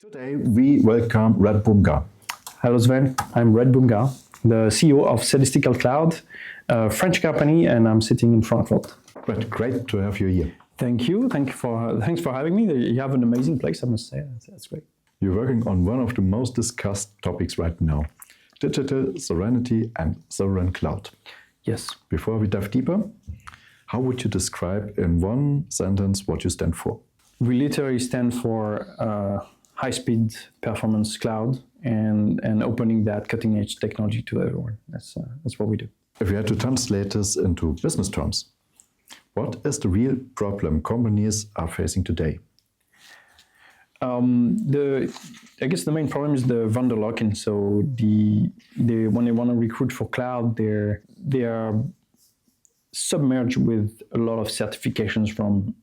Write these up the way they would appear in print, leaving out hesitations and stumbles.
Today we welcome Red Boumghar. Hello Sven, I'm Red Boumghar, the CEO of Celestical Cloud, a French company, and I'm sitting in Frankfurt. Great to have you here. Thanks for having me. You have an amazing place, I must say. That's great. You're working on one of the most discussed topics right now, digital sovereignty and sovereign cloud. Yes. Before we dive deeper, how would you describe in one sentence what you stand for? We literally stand for high-speed performance cloud and opening that cutting-edge technology to everyone. That's what we do. If you had to translate this into business terms, what is the real problem companies are facing today? I guess the main problem is the vendor lock-in. So when they want to recruit for cloud, they are submerged with a lot of certifications from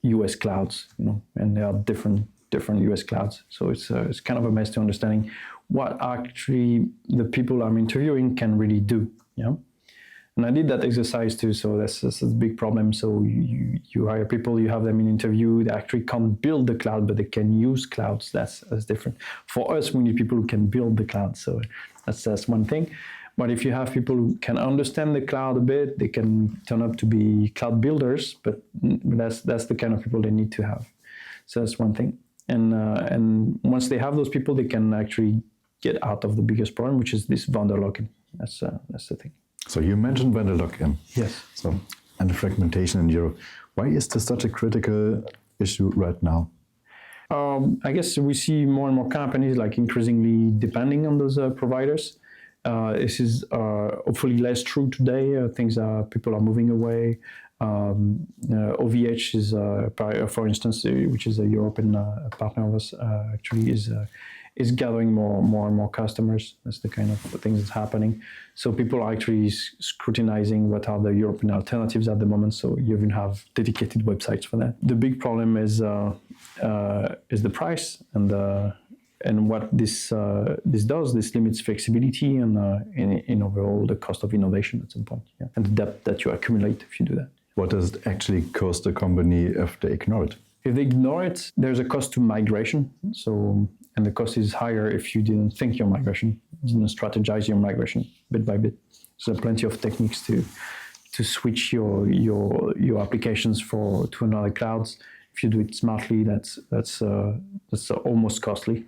US clouds, and there are different US clouds. So it's kind of a mess to understanding what actually the people I'm interviewing can really do. Yeah. And I did that exercise too, so that's a big problem. So you hire people, you have them in interview, they actually can't build the cloud, but they can use clouds. That's different. For us, we need people who can build the cloud. So that's one thing. But if you have people who can understand the cloud a bit, they can turn up to be cloud builders, but that's the kind of people they need to have. So that's one thing. And once they have those people, they can actually get out of the biggest problem, which is this vendor lock-in. That's the thing. So you mentioned vendor lock-in. Yes. So, and the fragmentation in Europe. Why is this such a critical issue right now? I guess we see more and more companies like increasingly depending on those providers. This is hopefully less true today. People are moving away. OVH is, for instance, which is a European partner of us, actually is gathering more and more customers. That's the kind of things that's happening. So people are actually scrutinizing what are the European alternatives at the moment. So you even have dedicated websites for that. The big problem is the price and what this does. This limits flexibility and in overall the cost of innovation at some point, yeah. And the debt that you accumulate if you do that. What does it actually cost a company if they ignore it? If they ignore it, there's a cost to migration. And the cost is higher if you didn't think your migration, didn't strategize your migration bit by bit. So there are plenty of techniques to switch your applications to another clouds. If you do it smartly, that's almost costly.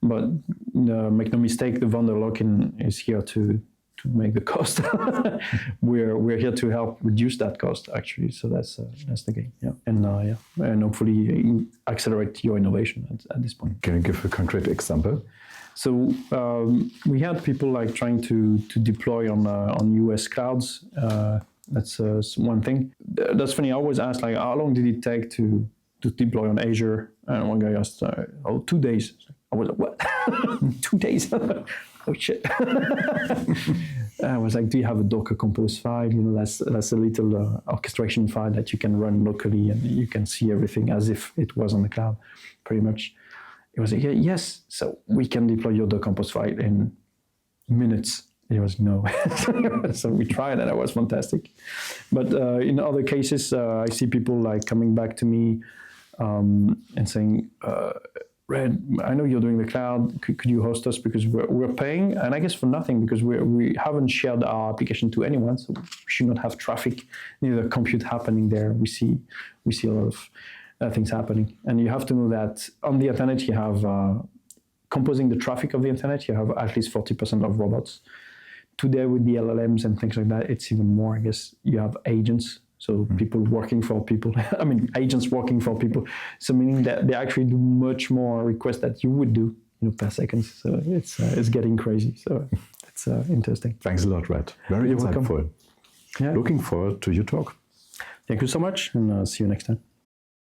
But make no mistake, the vendor lock-in is here to make the cost. We're here to help reduce that cost, actually. So that's the game, yeah. And hopefully accelerate your innovation at this point. Can you give a concrete example? So we had people like trying to deploy on US clouds. That's one thing. That's funny. I always ask, like, how long did it take to deploy on Azure? And one guy asked, 2 days. I was like, what? 2 days? Oh shit. I was like, do you have a Docker Compose file? That's a little orchestration file that you can run locally and you can see everything as if it was on the cloud, pretty much. It was like, yeah, yes, so we can deploy your Docker Compose file in minutes. It was no. So we tried and it was fantastic. But in other cases, I see people like coming back to me and saying, Red, I know you're doing the cloud. Could you host us because we're paying, and I guess for nothing because we haven't shared our application to anyone, so we should not have traffic, neither compute happening there. We see a lot of things happening, and you have to know that on the internet you have composing the traffic of the internet. You have at least 40% of robots. Today with the LLMs and things like that, it's even more. I guess you have agents. So people working for people, agents working for people. So meaning that they actually do much more requests that you would do per second. So it's getting crazy. So it's interesting. Thanks a lot, Red. Very insightful. Yeah. Looking forward to your talk. Thank you so much, and see you next time.